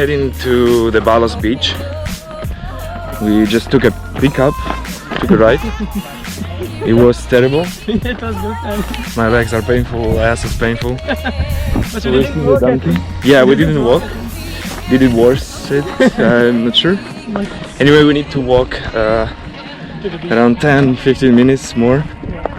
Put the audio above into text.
heading to the Balos beach. We just took a pickup, took a ride. It was terrible. It was good. My legs are painful, ass is painful. But you didn't walk, I think. Yeah, we didn't walk. Did it worse? I'm not sure. Anyway, we need to walk around 10-15 minutes more. Yeah.